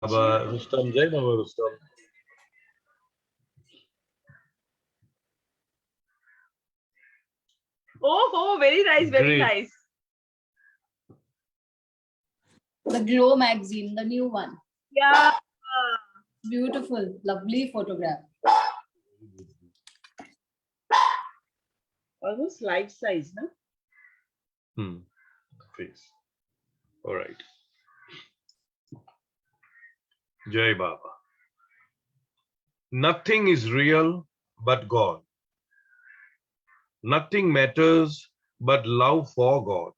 Baba Rustam, Jai Baba Rustam. Oh, very nice, very Great. nice. The Glow magazine, the new one. Yeah. Beautiful, lovely photograph. Almost life size, no? Face. All right. Jai Baba. Nothing is real but God. Nothing matters but love for God.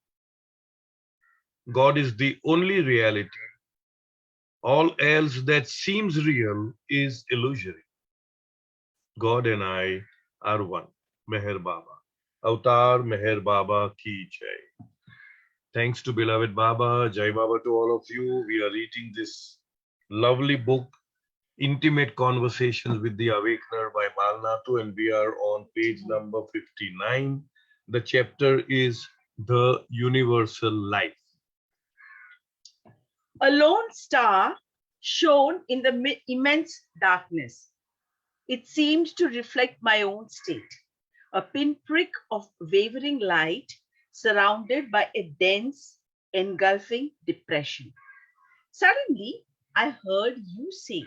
God is the only reality. All else that seems real is illusory. God and I are one. Meher Baba. Avatar Meher Baba ki Jai. Thanks to beloved Baba, Jai Baba to all of you. We are reading this lovely book, Intimate Conversations with the Awakener by Malnatu, and we are on page number 59. The chapter is The Universal Life. A lone star shone in the immense darkness. It seemed to reflect my own state, a pinprick of wavering light surrounded by a dense, engulfing depression. Suddenly, I heard you say,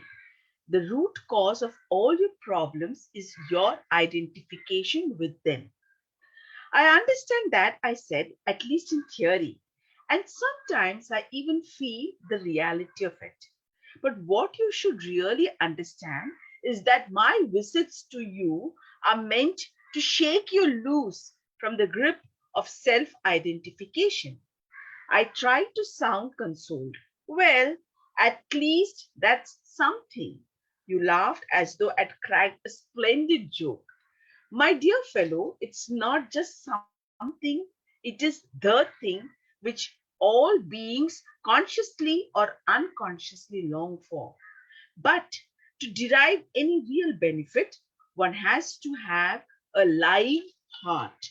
the root cause of all your problems is your identification with them. I understand that, I said, at least in theory. And sometimes I even feel the reality of it. But what you should really understand is that my visits to you are meant to shake you loose from the grip of self identification. I tried to sound consoled. Well, at least that's something. You laughed as though I'd cracked a splendid joke. My dear fellow, it's not just something, it is the thing which all beings consciously or unconsciously long for. But to derive any real benefit, one has to have a live heart.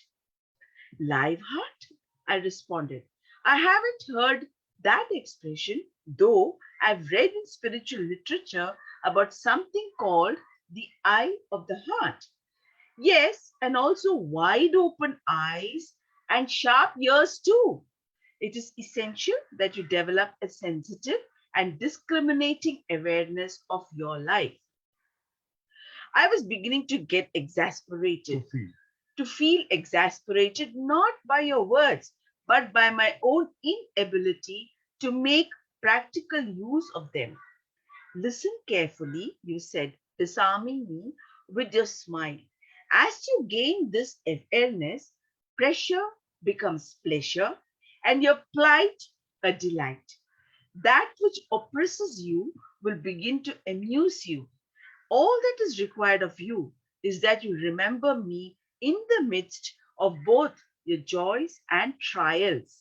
Live heart? I responded. I haven't heard that expression, though I've read in spiritual literature about something called the eye of the heart. Yes, and also wide open eyes and sharp ears too. It is essential that you develop a sensitive and discriminating awareness of your life. I was beginning to get exasperated, to feel exasperated not by your words, but by my own inability to make practical use of them. Listen carefully, you said, disarming me with your smile. As you gain this awareness, pressure becomes pleasure and your plight a delight. That which oppresses you will begin to amuse you. All that is required of you is that you remember me in the midst of both your joys and trials.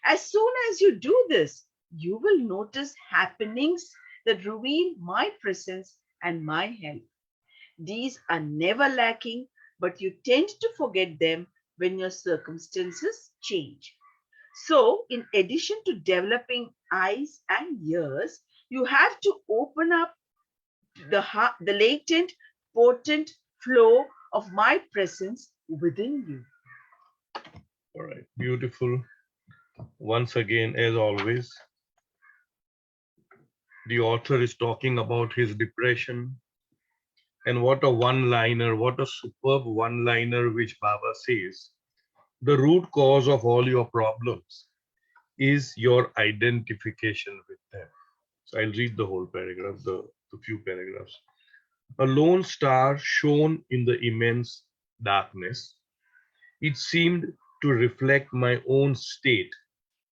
As soon as you do this, you will notice happenings that reveal my presence and my help. These are never lacking, but you tend to forget them when your circumstances change. So, in addition to developing eyes and ears, you have to open up the latent, potent flow of my presence within you. All right. Beautiful. Once again, as always, the author is talking about his depression. And what a one-liner, what a superb one-liner which Baba says. The root cause of all your problems is your identification with them. So I'll read the whole paragraph, the few paragraphs. A lone star shone in the immense darkness. It seemed to reflect my own state,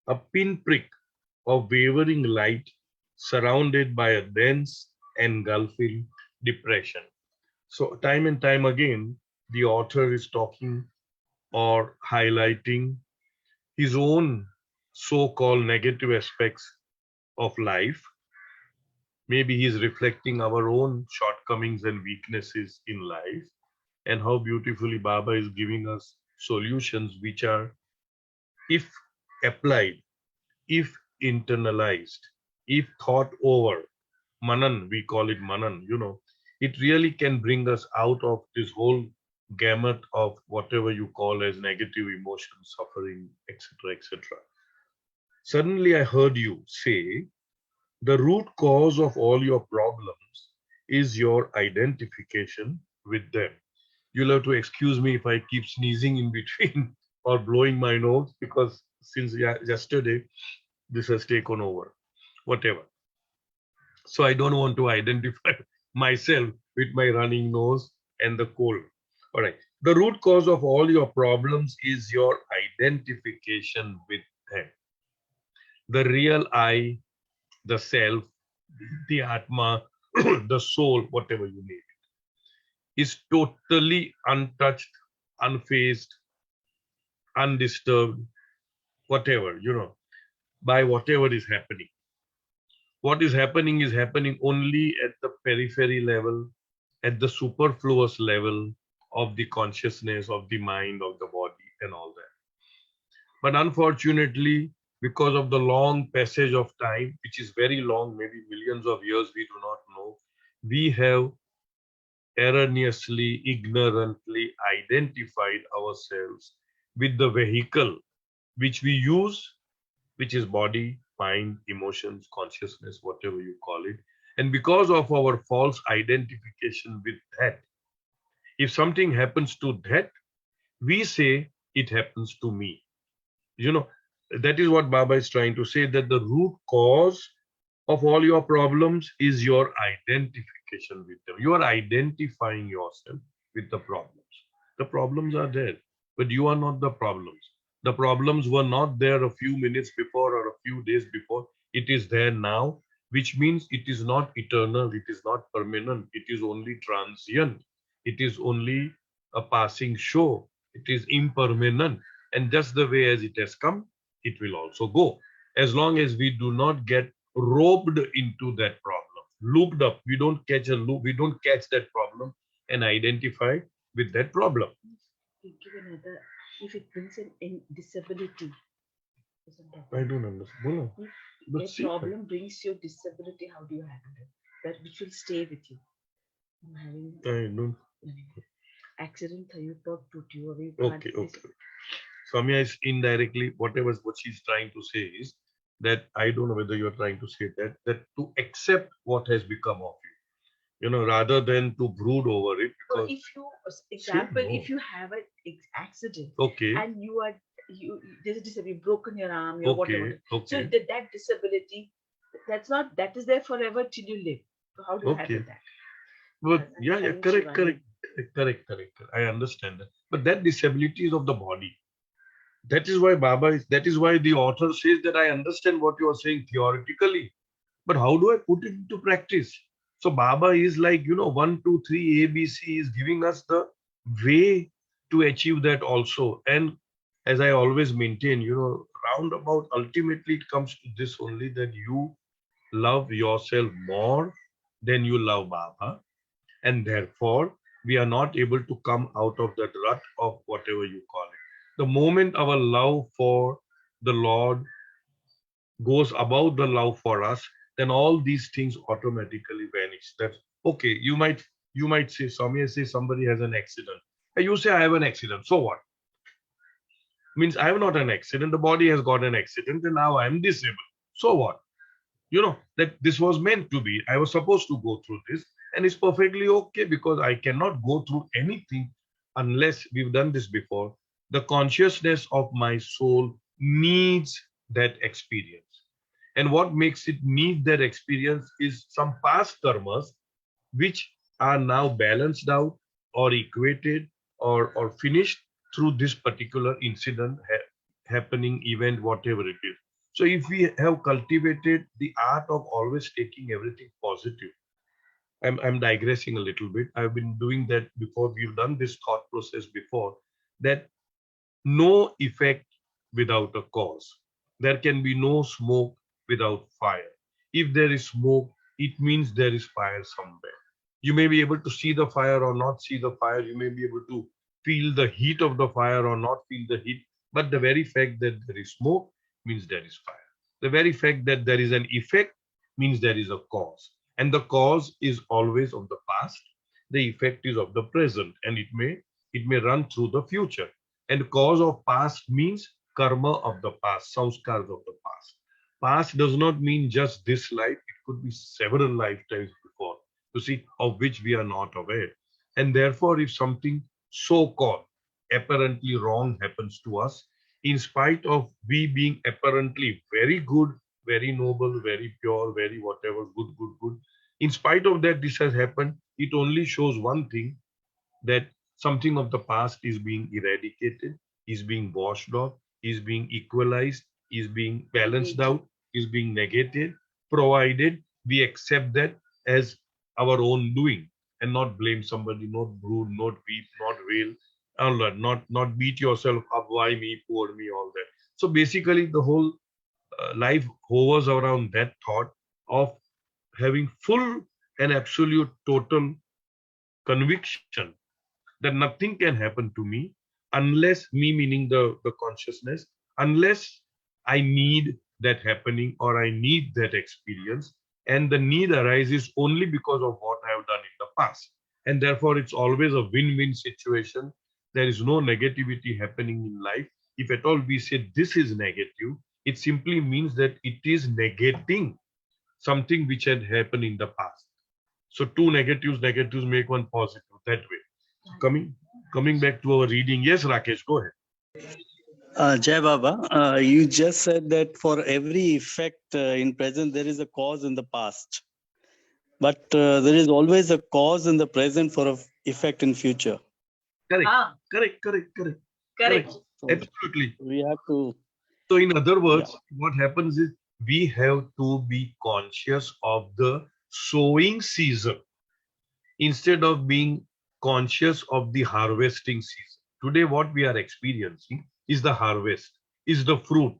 a pinprick of wavering light surrounded by a dense, engulfing depression. So, time and time again, the author is talking or highlighting his own so called negative aspects of life. Maybe he's reflecting our own shortcomings and weaknesses in life, and how beautifully Baba is giving us solutions which are, if applied, if internalized, if thought over, Manan, we call it Manan, it really can bring us out of this whole gamut of whatever you call as negative emotions, suffering, etc., etc. Suddenly, I heard you say the root cause of all your problems is your identification with them. You'll have to excuse me if I keep sneezing in between or blowing my nose because since yesterday this has taken over. Whatever. So I don't want to identify myself with my running nose and the cold. All right. The root cause of all your problems is your identification with them. The real I, the self, the Atma, the soul, whatever you name it, is totally untouched, unfazed, undisturbed, whatever, by whatever is happening. What is happening only at the periphery level, at the superfluous level of the consciousness, of the mind, of the body, and all that. But unfortunately, because of the long passage of time, which is very long, maybe millions of years, we do not know, we have erroneously, ignorantly identified ourselves with the vehicle which we use, which is body, mind, emotions, consciousness, whatever you call it. And because of our false identification with that, if something happens to that, we say it happens to me. You know, that is what Baba is trying to say, that the root cause of all your problems is your identification with them. You are identifying yourself with the problems. The problems are there, but you are not the problems. The problems were not there a few minutes before or a few days before. It is there now, which means it is not eternal, it is not permanent, it is only transient, it is only a passing show, it is impermanent. And just the way as it has come, it will also go. As long as we do not get roped into that problem, looped up, we don't catch a loop, we don't catch that problem and identify with that problem. Give another, if it brings in disability, I don't understand. if a problem brings you disability, how do you handle it? That which will stay with you. I'm having I don't. accident, you talk to you, or you Okay, okay. Samya is indirectly, what she's trying to say is that I don't know whether you're trying to say that to accept what has become of you, rather than to brood over it. So Because if you, example, no. if you have an accident Okay, and you there's a disability, broken your arm, your okay, whatever. So okay, that disability, that is there forever till you live. So how do you handle okay. that? But I'm yeah, having correct, Shivani. correct. I understand that. But that disability is of the body. That is why that is why the author says that I understand what you are saying theoretically, but how do I put it into practice? So Baba is like, 1, 2, 3, ABC is giving us the way to achieve that also. And as I always maintain, roundabout, ultimately it comes to this only, that you love yourself more than you love Baba. And therefore, we are not able to come out of that rut of whatever you call it. The moment our love for the Lord goes above the love for us, then all these things automatically vanish. That's okay. You might say, Samya say somebody has an accident. And you say I have an accident. So what? Means I have not an accident. The body has got an accident and now I am disabled. So what? That this was meant to be. I was supposed to go through this, and it's perfectly okay because I cannot go through anything unless we've done this before. The consciousness of my soul needs that experience. And what makes it need that experience is some past karmas which are now balanced out or equated or finished through this particular incident, happening event, whatever it is. So if we have cultivated the art of always taking everything positive, I'm digressing a little bit. I've been doing that before. We've done this thought process before, that no effect without a cause. There can be no smoke without fire. If there is smoke, it means there is fire somewhere. You may be able to see the fire or not see the fire. You may be able to feel the heat of the fire or not feel the heat. But the very fact that there is smoke means there is fire. The very fact that there is an effect means there is a cause. And the cause is always of the past. The effect is of the present, and it may run through the future. And cause of past means karma of the past, samskars of the past. Past does not mean just this life, it could be several lifetimes before, you see, of which we are not aware. And therefore, if something so called apparently wrong happens to us, in spite of we being apparently very good, very noble, very pure, very whatever, good, good, good, in spite of that, this has happened, it only shows one thing, that something of the past is being eradicated, is being washed off, is being equalized, is being balanced out, is being negated, provided we accept that as our own doing and not blame somebody, not brood, not weep, not wail, not beat yourself up, why me, poor me, all that. So basically, the whole life hovers around that thought of having full and absolute total conviction that nothing can happen to me unless me, meaning the consciousness, unless I need that happening or I need that experience. And the need arises only because of what I have done in the past. And therefore, it's always a win-win situation. There is no negativity happening in life. If at all we say this is negative, it simply means that it is negating something which had happened in the past. So two negatives make one positive that way. Coming back to our reading. Yes, Rakesh, go ahead. Jai Baba, you just said that for every effect in present, there is a cause in the past. But there is always a cause in the present for an effect in future. Correct. Ah, Correct. So Absolutely. we have to, So, in other words, what happens is we have to be conscious of the sowing season instead of being conscious of the harvesting season. Today, what we are experiencing is the harvest, is the fruit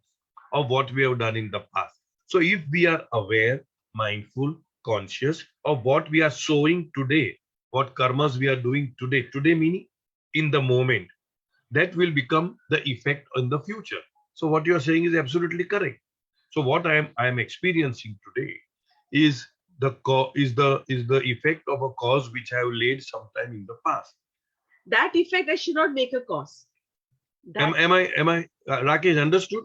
of what we have done in the past. So, if we are aware, mindful, conscious of what we are sowing today, what karmas we are doing today meaning in the moment, that will become the effect in the future. So, what you are saying is absolutely correct. So, what I am experiencing today is the effect of a cause which I have laid sometime in the past. that effect I should not make a cause. Am I Rakesh understood?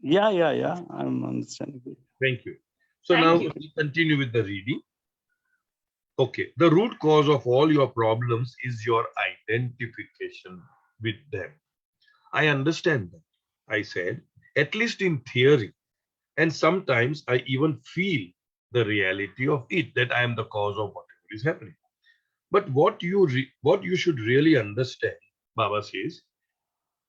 yeah, I'm understanding. Thank you. So Thank now you. we continue with the reading. Okay, the root cause of all your problems is your identification with them. I understand that. I said, at least in theory, and sometimes I even feel the reality of it, that I am the cause of whatever is happening. But what you should really understand, Baba says,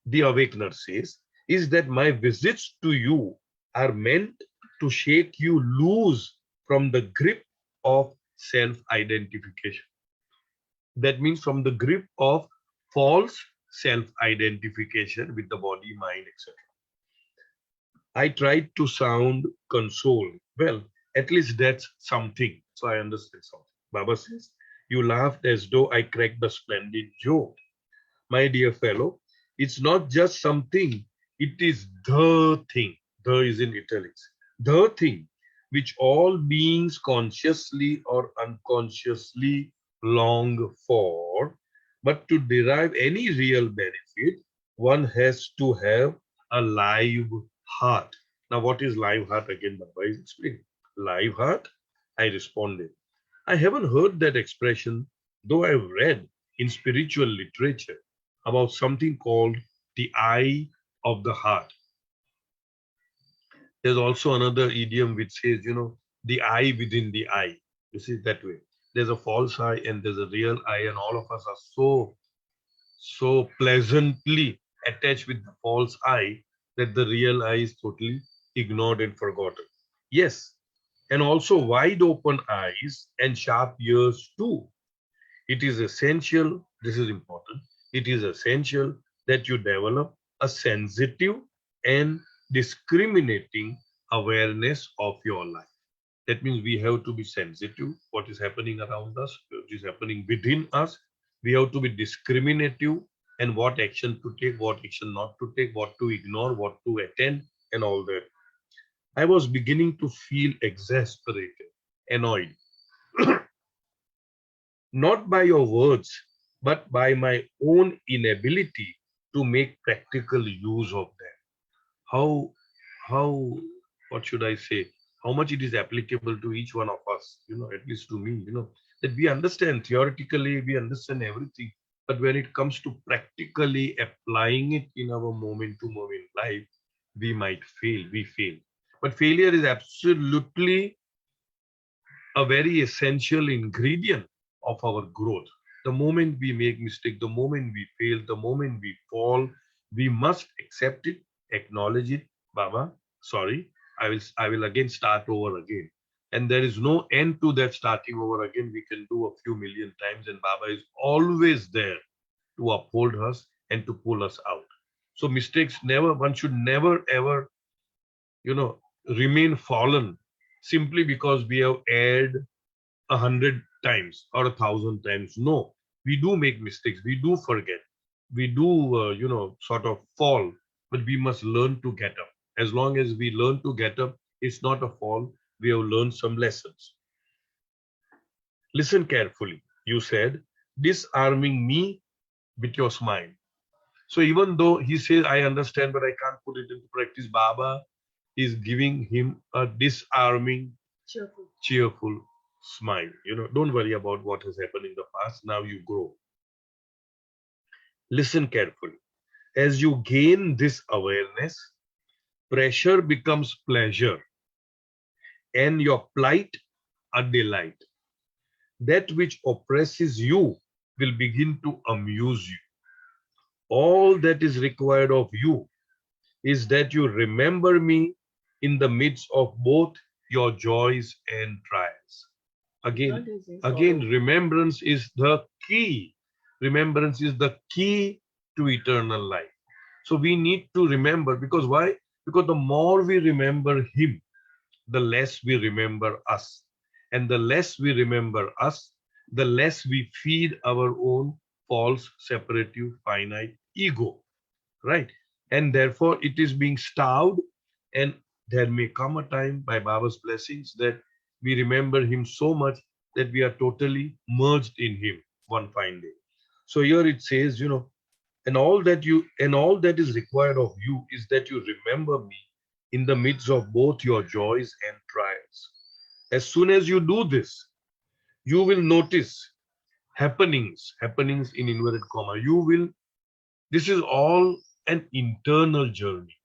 the Awakener says, is that my visits to you are meant to shake you loose from the grip of self-identification. That means from the grip of false self-identification with the body, mind, etc. I tried to sound console. Well, at least that's something. So I understand something. Baba says, you laughed as though I cracked a splendid joke. My dear fellow, it's not just something, it is the thing. The is in italics. The thing which all beings consciously or unconsciously long for. But to derive any real benefit, one has to have a live heart. Now, what is live heart again? Baba is explaining. Live heart? I responded. I haven't heard that expression, though I've read in spiritual literature about something called the eye of the heart. There's also another idiom which says, the eye within the eye. You see, that way. There's a false eye and there's a real eye, and all of us are so pleasantly attached with the false eye that the real eye is totally ignored and forgotten. Yes, and also wide open eyes and sharp ears too. It is essential, this is important, it is essential that you develop a sensitive and discriminating awareness of your life. That means we have to be sensitive, what is happening around us, what is happening within us. We have to be discriminative and what action to take, what action not to take, what to ignore, what to attend, and all that. I was beginning to feel exasperated, annoyed, not by your words, but by my own inability to make practical use of them. How what should I say, how much it is applicable to each one of us, at least to me, that we understand theoretically, we understand everything, but when it comes to practically applying it in our moment to moment life, we fail. But failure is absolutely a very essential ingredient of our growth. The moment we make mistake, the moment we fail, the moment we fall, we must accept it, acknowledge it. Baba, sorry, I will again start over again. And there is no end to that starting over again. We can do a few million times, and Baba is always there to uphold us and to pull us out. So mistakes never, one should never ever, you know, remain fallen simply because we have erred 100 times or 1,000 times. No, we do make mistakes. We do forget. We do, sort of fall, but we must learn to get up. As long as we learn to get up, it's not a fall. We have learned some lessons. Listen carefully. You said, disarming me with your smile. So even though he says, I understand, but I can't put it into practice, Baba is giving him a disarming, Cheerful. cheerful smile. Don't worry about what has happened in the past. Now you grow. Listen carefully. As you gain this awareness, pressure becomes pleasure and your plight a delight. That which oppresses you will begin to amuse you. All that is required of you is that you remember me in the midst of both your joys and trials. Again, remembrance is the key. Remembrance is the key to eternal life. So we need to remember, because why? Because the more we remember him, the less we remember us. And the less we remember us, the less we feed our own false, separative, finite ego. Right? And therefore it is being starved, and there may come a time by Baba's blessings that we remember him so much that we are totally merged in him one fine day. So here it says, and all that is required of you is that you remember me in the midst of both your joys and trials. As soon as you do this, you will notice happenings in inverted comma. This is all an internal journey.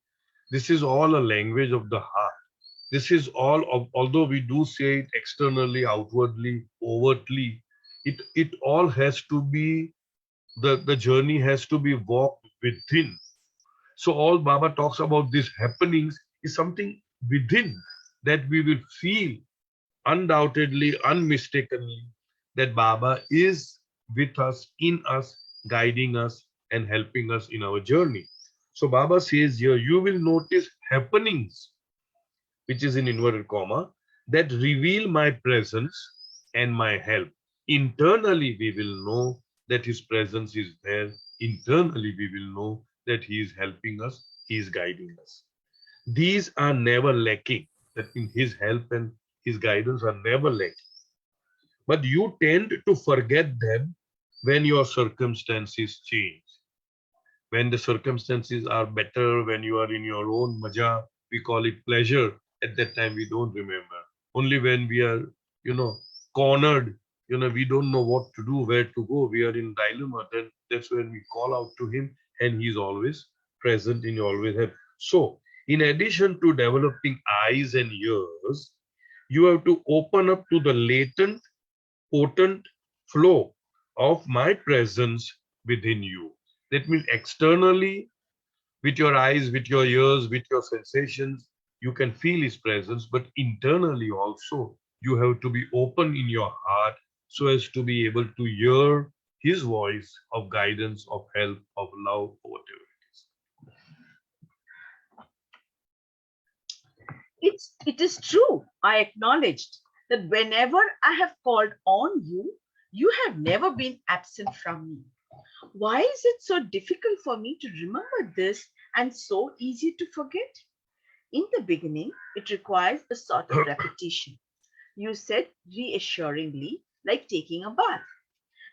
This is all a language of the heart. This is all of, although we do say it externally, outwardly, overtly, it all has to be, the journey has to be walked within. So all Baba talks about these happenings is something within that we will feel undoubtedly, unmistakably, that Baba is with us, in us, guiding us, and helping us in our journey. So Baba says here, you will notice happenings, which is in inverted comma, that reveal my presence and my help. Internally, we will know that his presence is there. Internally, we will know that he is helping us, he is guiding us. These are never lacking. That in his help and his guidance are never lacking. But you tend to forget them when your circumstances change. When the circumstances are better, when you are in your own maja, we call it pleasure. At that time, we don't remember. Only when we are, cornered, we don't know what to do, where to go, we are in dilemma, then that's when we call out to him, and he's always present in always help. So, in addition to developing eyes and ears, you have to open up to the latent, potent flow of my presence within you. That means externally, with your eyes, with your ears, with your sensations, you can feel his presence, but internally also, you have to be open in your heart so as to be able to hear his voice of guidance, of help, of love, or whatever It is true. I acknowledged that whenever I have called on you, you have never been absent from me. Why is it so difficult for me to remember this and so easy to forget? In the beginning, it requires a sort of repetition. You said reassuringly, like taking a bath.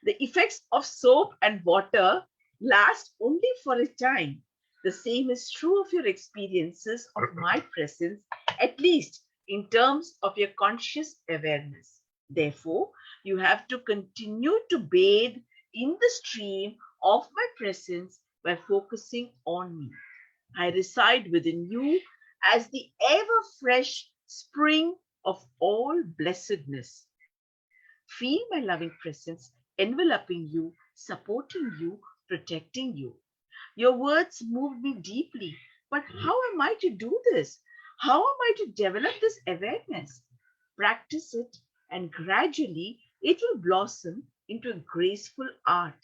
The effects of soap and water last only for a time. The same is true of your experiences of my presence, at least in terms of your conscious awareness. Therefore, you have to continue to bathe in the stream of my presence by focusing on me. I reside within you as the ever fresh spring of all blessedness. Feel my loving presence enveloping you, supporting you, protecting you. Your words moved me deeply. But how am I to do this? How am I to develop this awareness? Practice it, and gradually it will blossom into a graceful art.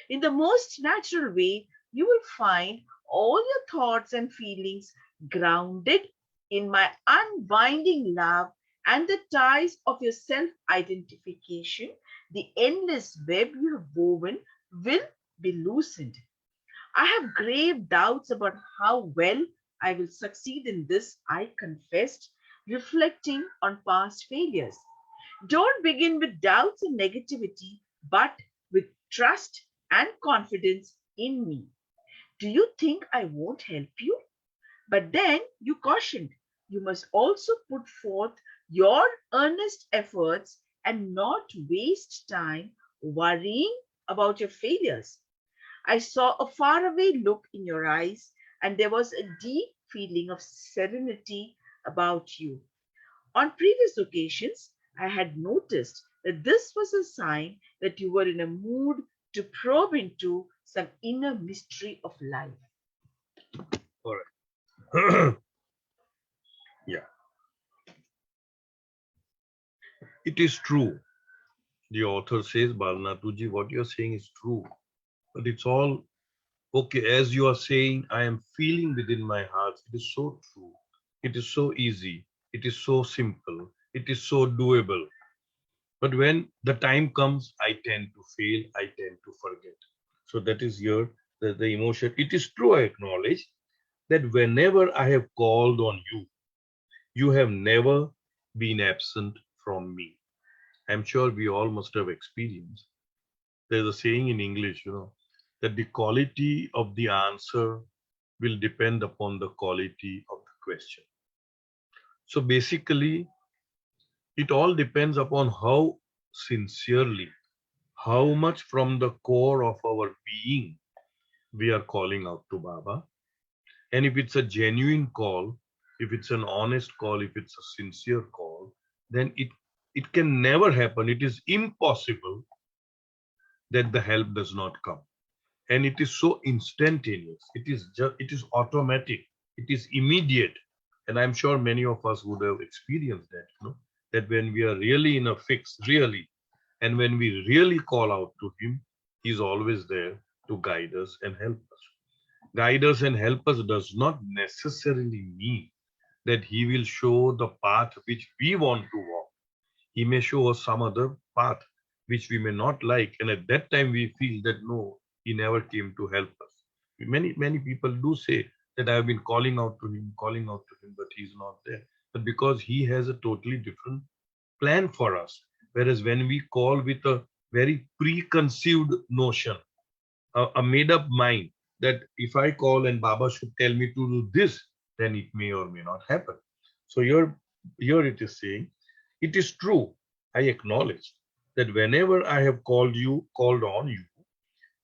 In the most natural way, you will find all your thoughts and feelings grounded in my unbinding love, and the ties of your self identification, the endless web you have woven, will be loosened. I have grave doubts about how well I will succeed in this, I confessed, reflecting on past failures. Don't begin with doubts and negativity, but with trust and confidence in me. Do you think I won't help you? But then you cautioned, you must also put forth your earnest efforts and not waste time worrying about your failures. I saw a faraway look in your eyes, and there was a deep feeling of serenity about you. On previous occasions, I had noticed that this was a sign that you were in a mood to probe into some inner mystery of life. All right. Yeah, it is true. The author says, Balnatuji, what you're saying is true. But it's all okay. As you are saying, I am feeling within my heart. It is so true. It is so easy. It is so simple. It is so doable. But when the time comes, I tend to fail. I tend to forget. So that is here the emotion. It is true, I acknowledge that whenever I have called on you, you have never been absent from me. I'm sure we all must have experienced. There's a saying in English, that the quality of the answer will depend upon the quality of the question. So basically, it all depends upon how sincerely, how much from the core of our being we are calling out to Baba. And if it's a genuine call, if it's an honest call, if it's a sincere call, then it can never happen. It is impossible that the help does not come. And it is so instantaneous. It is automatic. It is immediate. And I'm sure many of us would have experienced that, that when we are really in a fix, really, and when we really call out to him, he's always there to guide us and help us. Guide us and help us does not necessarily mean that he will show the path which we want to walk. He may show us some other path which we may not like, and at that time we feel that no, he never came to help us. Many people do say that I have been calling out to him, but he's not there. But because he has a totally different plan for us. Whereas when we call with a very preconceived notion, a made up mind, that if I call and Baba should tell me to do this, then it may or may not happen. So here it is saying, it is true, I acknowledge that whenever I have called on you,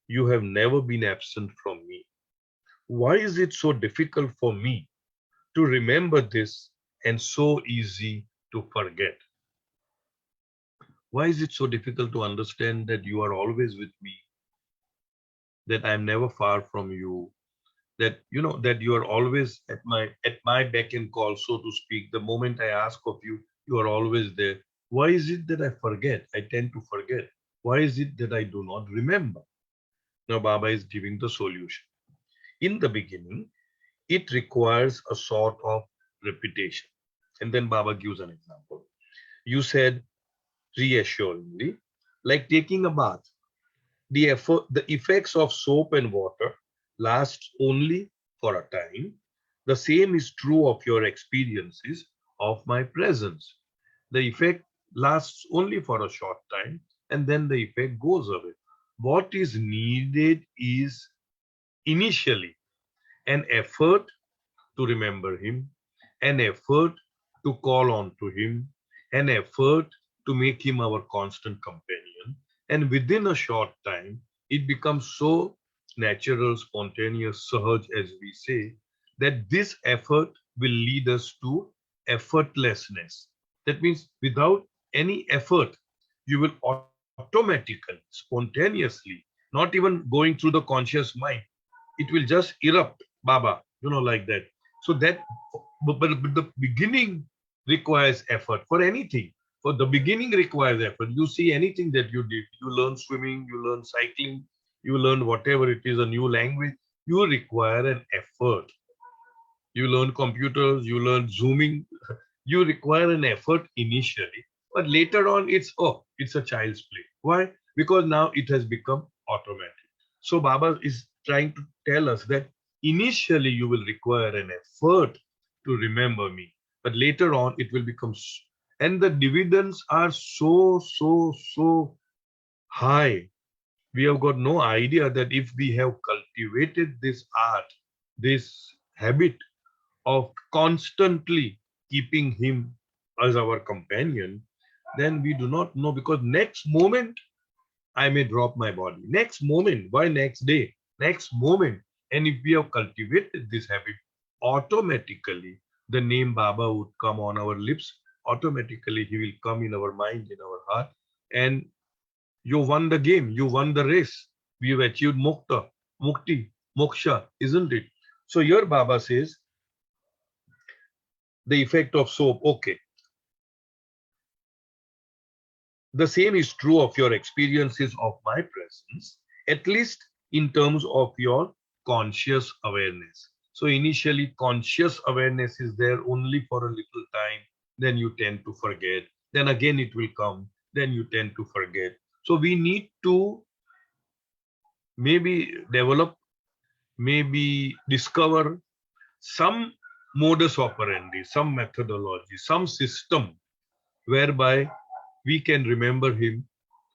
you have never been absent from me. Why is it so difficult for me to remember this and so easy to forget? Why is it so difficult to understand that you are always with me, that I am never far from you, that that you are always at my beck and call, so to speak. The moment I ask of you, you are always there. Why is it that I forget? I tend to forget. Why is it that I do not remember? Now Baba is giving the solution. In the beginning, it requires a sort of repetition. And then Baba gives an example. You said reassuringly, like taking a bath. The effects of soap and water last only for a time. The same is true of your experiences of my presence. The effect lasts only for a short time and then the effect goes away. What is needed is initially an effort to remember him, an effort to call on to him, an effort to make him our constant companion. And within a short time, it becomes so natural, spontaneous, sahaj, as we say, that this effort will lead us to effortlessness. That means without any effort, you will automatically, spontaneously, not even going through the conscious mind, it will just erupt, Baba, like that. So that, but the beginning requires effort for anything. For the beginning requires effort. You see anything that you did, you learn swimming, you learn cycling, you learn whatever it is, a new language, you require an effort. You learn computers, you learn zooming, you require an effort initially, but later on it's a child's play. Why? Because now it has become automatic. So Baba is trying to tell us that initially you will require an effort to remember me, but later on it will become, and the dividends are so high. We have got no idea that if we have cultivated this art, this habit of constantly keeping him as our companion, then we do not know, because next moment I may drop my body. Next moment, why next day? Next moment. And if we have cultivated this habit, automatically the name Baba would come on our lips. Automatically he will come in our mind, in our heart. And you won the game, you won the race. We have achieved mukti, moksha, isn't it? So here Baba says, the effect of soap. Okay. The same is true of your experiences of my presence, at least in terms of your conscious awareness. So initially, conscious awareness is there only for a little time, then you tend to forget, then again it will come, then you tend to forget. So we need to maybe develop, maybe discover some modus operandi, some methodology, some system whereby we can remember him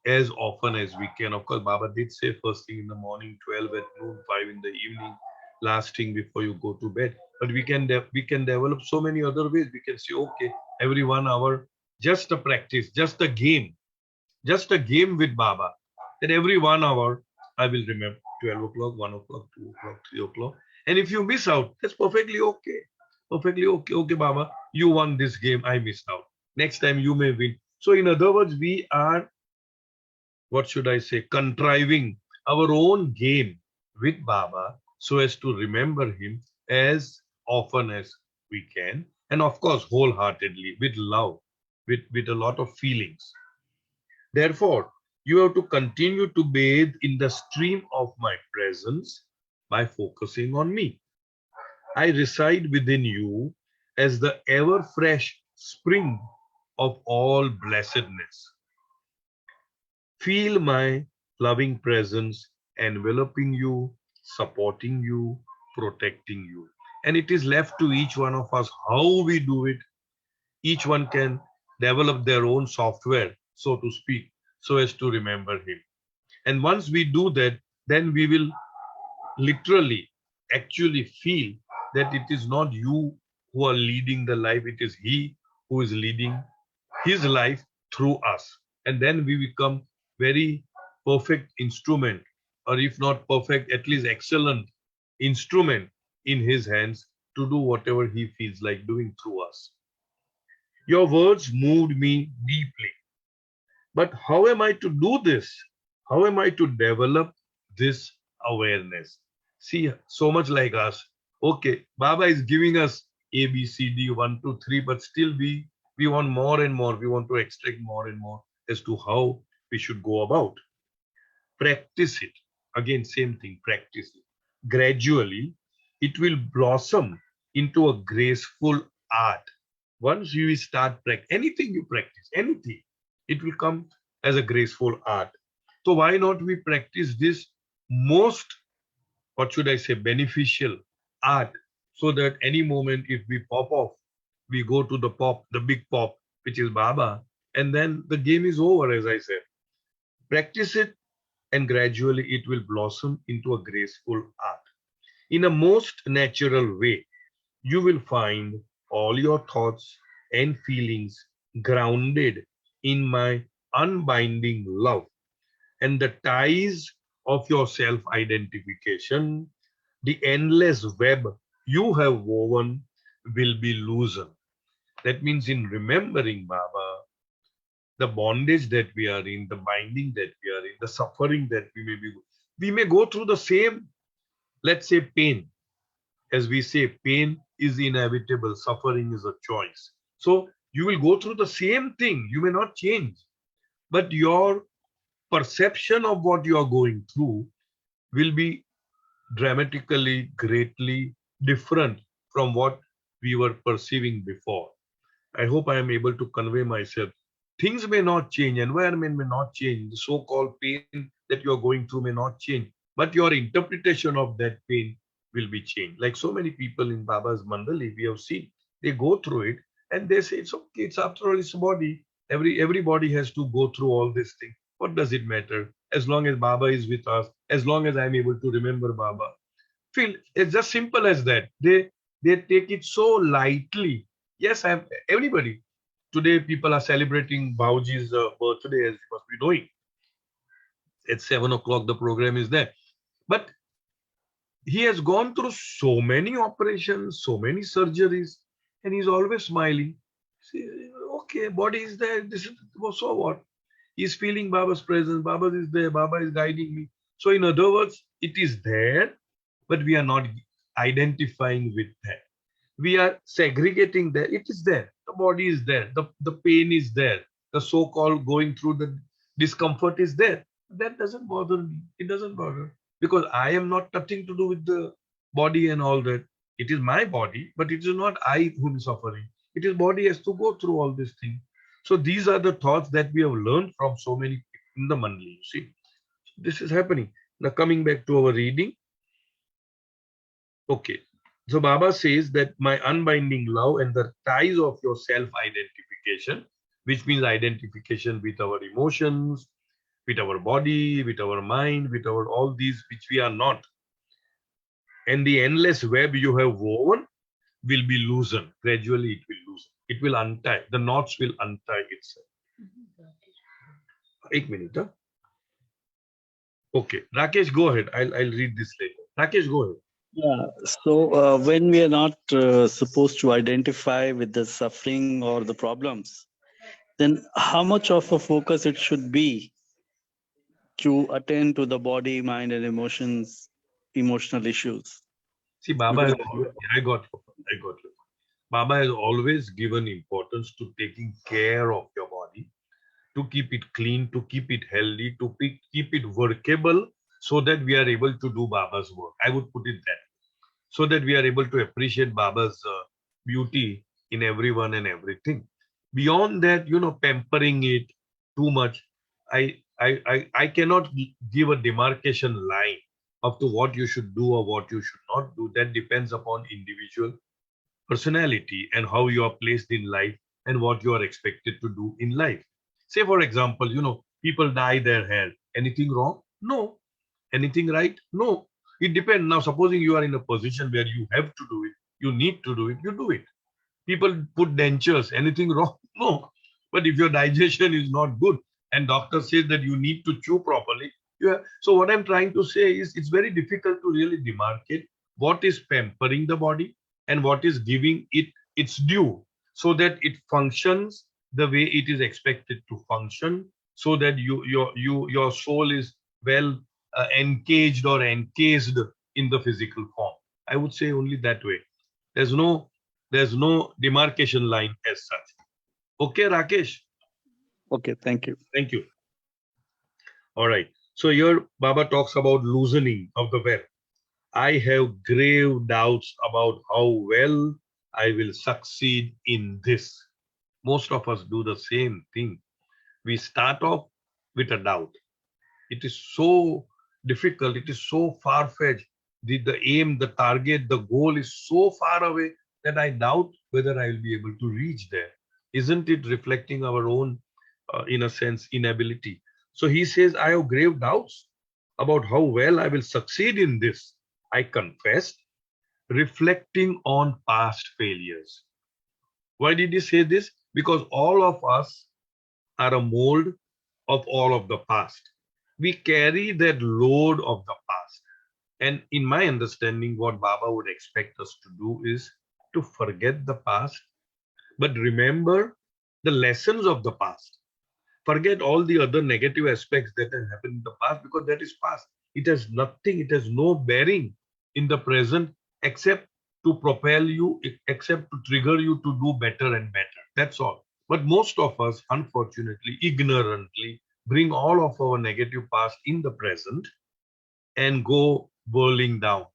as often as we can. Of course, Baba did say first thing in the morning, 12 at noon, 5 in the evening, last thing before you go to bed. But we can develop so many other ways. We can say, okay, every 1 hour, just a practice, just a game with Baba. That every 1 hour, I will remember 12 o'clock, 1 o'clock, 2 o'clock, 3 o'clock. And if you miss out, that's perfectly okay. Perfectly okay. Okay, Baba, you won this game, I missed out. Next time you may win. So in other words, we are, what should I say, contriving our own game with Baba so as to remember him as often as we can. And of course, wholeheartedly, with love, with a lot of feelings. Therefore, you have to continue to bathe in the stream of my presence by focusing on me. I reside within you as the ever fresh spring of all blessedness. Feel my loving presence enveloping you, supporting you, protecting you. And it is left to each one of us how we do it. Each one can develop their own software, so to speak, so as to remember him. And once we do that, then we will literally actually feel that it is not you who are leading the life, it is he who is leading his life through us. And then we become very perfect instrument, or if not perfect, at least excellent instrument in his hands to do whatever he feels like doing through us. Your words moved me deeply. But how am I to do this? How am I to develop this awareness? See, so much like us. Okay, Baba is giving us A, B, C, D, 1, 2, 3, but still we want more and more. We want to extract more and more as to how we should go about. Practice it. Again, same thing, practice it. Gradually, it will blossom into a graceful art. Once you start anything you practice, anything, it will come as a graceful art. So why not we practice this most, what should I say, beneficial art so that any moment if we pop off, we go to the pop, the big pop, which is Baba, and then the game is over, as I said. Practice it, and gradually it will blossom into a graceful art. In a most natural way, you will find all your thoughts and feelings grounded in my unbinding love, and the ties of your self identification, the endless web you have woven, will be loosened. That means, in remembering Baba, the bondage that we are in, the binding that we are in, the suffering that we may go through the same, let's say, pain. As we say, pain is inevitable, suffering is a choice. So you will go through the same thing. You may not change, but your perception of what you are going through will be dramatically, greatly different from what we were perceiving before. I hope I am able to convey myself. Things may not change, environment may not change, the so-called pain that you are going through may not change, but your interpretation of that pain will be changed. Like so many people in Baba's Mandali, we have seen, they go through it and they say, it's okay, it's after all, it's a body. Everybody has to go through all this thing. What does it matter? As long as Baba is with us, as long as I'm able to remember Baba. Feel it's just simple as that. They take it so lightly. Yes, I'm everybody. Today people are celebrating Bauji's birthday, as you must be knowing. At 7 o'clock, the program is there. But he has gone through so many operations, so many surgeries, and he's always smiling. See, okay, body is there. This is so what? He's feeling Baba's presence. Baba is there. Baba is guiding me. So, in other words, it is there, but we are not identifying with that. We are segregating there. It is there. The body is there. The pain is there. The so-called going through the discomfort is there. That doesn't bother me. It doesn't bother because I am not nothing to do with the body and all that. It is my body, but it is not I who is suffering. It is body has to go through all this thing. So these are the thoughts that we have learned from so many people in the Mandali. You see, this is happening. Now coming back to our reading. Okay. So Baba says that my unbinding love and the ties of your self-identification, which means identification with our emotions, with our body, with our mind, with our all these which we are not, and the endless web you have woven will be loosened. Gradually it will loosen. It will untie. The knots will untie itself. 1 minute. Huh? Okay. Rakesh, go ahead. I'll read this later. Rakesh, go ahead. Yeah. So when we are not supposed to identify with the suffering or the problems, then how much of a focus it should be to attend to the body, mind, and emotional issues? See, Baba Because has always, I got you. I got you. Baba has always given importance to taking care of your body, to keep it clean, to keep it healthy, to keep it workable so that we are able to do Baba's work. I would put it that. So that we are able to appreciate Baba's beauty in everyone and everything. Beyond that, pampering it too much, I cannot give a demarcation line of to what you should do or what you should not do. That depends upon individual personality and how you are placed in life and what you are expected to do in life. Say, for example, people dye their hair. Anything wrong? No. Anything right? No. It depends. Now, supposing you are in a position where you have to do it, you need to do it, you do it. People put dentures. Anything wrong? No. But if your digestion is not good and doctor says that you need to chew properly, so what I'm trying to say is it's very difficult to really demarcate what is pampering the body and what is giving it its due so that it functions the way it is expected to function so that your soul is well encaged or encased in the physical form. I would say only that way. There's no demarcation line as such. Okay, Rakesh. Okay, thank you. Thank you. All right. So here Baba talks about loosening of the web. I have grave doubts about how well I will succeed in this. Most of us do the same thing. We start off with a doubt. It is so difficult. It is so far-fetched the aim, the target, the goal is so far away that I doubt whether I will be able to reach there. Isn't it reflecting our own, in a sense, inability? So he says, I have grave doubts about how well I will succeed in this. I confessed, reflecting on past failures. Why did he say this? Because all of us are a mold of all of the past. We carry that load of the past. And in my understanding, what Baba would expect us to do is to forget the past, but remember the lessons of the past. Forget all the other negative aspects that have happened in the past because that is past. It has nothing, it has no bearing in the present except to propel you, except to trigger you to do better and better. That's all. But most of us, unfortunately, ignorantly, bring all of our negative past in the present and go whirling down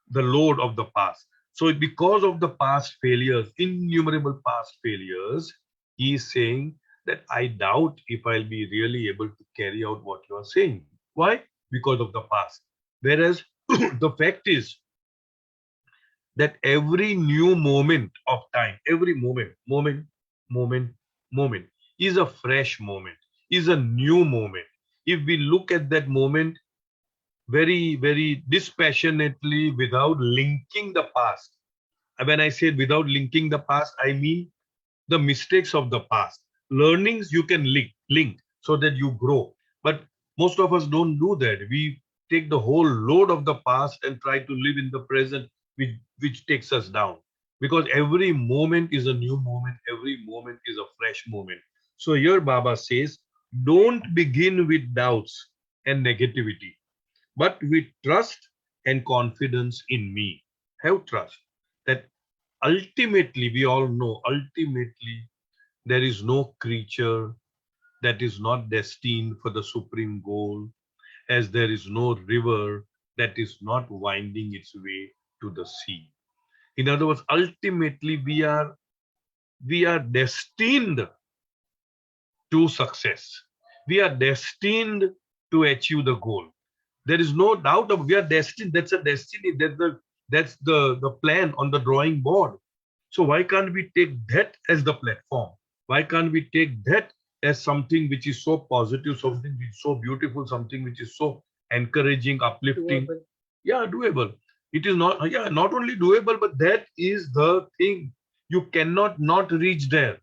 the load of the past. So, because of the past failures, innumerable past failures, he is saying that I doubt if I'll be really able to carry out what you are saying. Why? Because of the past. Whereas the fact is that every new moment of time, every moment, moment is a fresh moment, is a new moment. If we look at that moment very, very dispassionately without linking the past. When I say without linking the past, I mean the mistakes of the past. Learnings you can link so that you grow. But most of us don't do that. We take the whole load of the past and try to live in the present, which takes us down. Because every moment is a new moment, every moment is a fresh moment. So here Baba says, don't begin with doubts and negativity but with trust and confidence in me. Have trust that ultimately, we all know, ultimately, there is no creature that is not destined for the supreme goal, as there is no river that is not winding its way to the sea. In other words, ultimately, we are destined to success. We are destined to achieve the goal. There is no doubt of we are destined. That's a destiny. That's the plan on the drawing board. So why can't we take that as the platform? Why can't we take that as something which is so positive, something which is so beautiful, something which is so encouraging, uplifting? Doable. Yeah, doable. It is not, yeah, not only doable, but that is the thing. You cannot not reach there.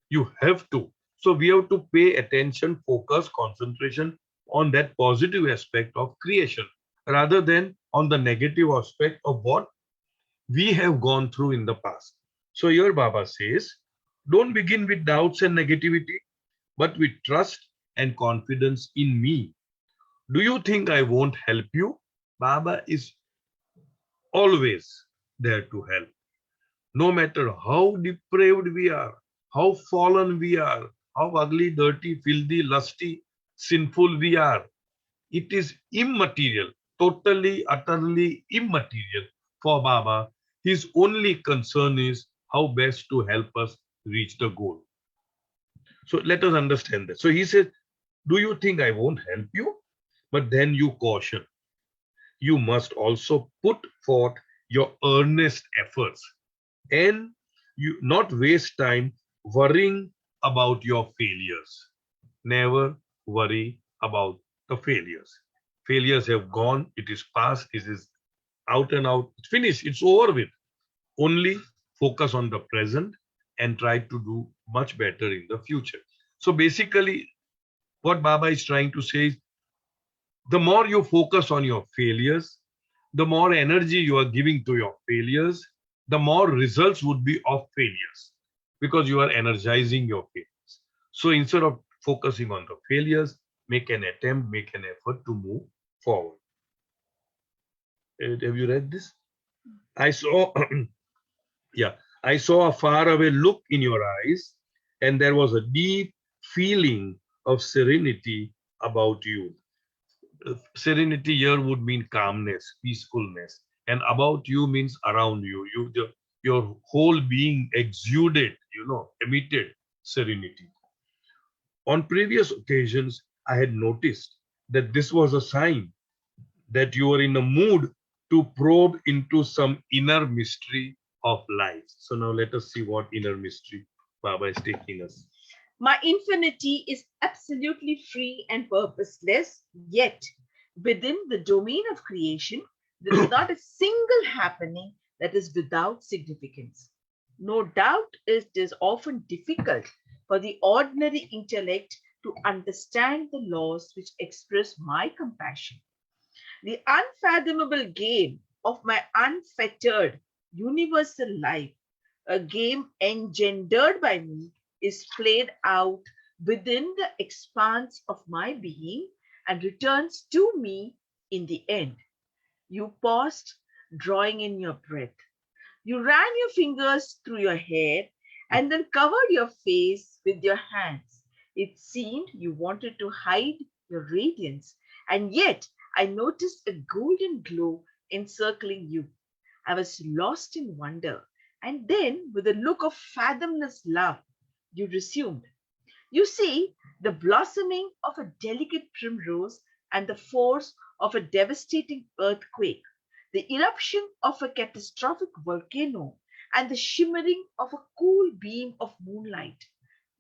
You have to. So we have to pay attention, focus, concentration on that positive aspect of creation rather than on the negative aspect of what we have gone through in the past. So your Baba says, don't begin with doubts and negativity, but with trust and confidence in me. Do you think I won't help you? Baba is always there to help. No matter how depraved we are, how fallen we are, how ugly, dirty, filthy, lusty, sinful we are, it is immaterial, totally, utterly immaterial for Baba. His only concern is how best to help us reach the goal. So let us understand that. So he says, do you think I won't help you? But then you caution. You must also put forth your earnest efforts and you not waste time worrying about your failures. Never worry about the failures. Failures have gone, it is past, it is out and out, it's finished, it's over with. Only focus on the present and try to do much better in the future. So basically, what Baba is trying to say is the more you focus on your failures, the more energy you are giving to your failures, the more results would be of failures because you are energizing your failures. So instead of focusing on the failures, make an attempt, make an effort to move forward. Have you read this? I saw, yeah, I saw a faraway look in your eyes, and there was a deep feeling of serenity about you. Serenity here would mean calmness, peacefulness, and about you means around you. Your whole being exuded, emitted serenity. On previous occasions, I had noticed that this was a sign that you are in a mood to probe into some inner mystery of life. So now let us see what inner mystery Baba is taking us. My infinity is absolutely free and purposeless, yet within the domain of creation, there is not a single happening that is without significance. No doubt it is often difficult for the ordinary intellect to understand the laws which express my compassion. The unfathomable game of my unfettered universal life, a game engendered by me, is played out within the expanse of my being and returns to me in the end. You paused, drawing in your breath. You ran your fingers through your hair and then covered your face with your hands. It seemed you wanted to hide your radiance, and yet I noticed a golden glow encircling you. I was lost in wonder, and then, with a look of fathomless love, you resumed. You see, the blossoming of a delicate primrose and the force of a devastating earthquake, the eruption of a catastrophic volcano, and the shimmering of a cool beam of moonlight.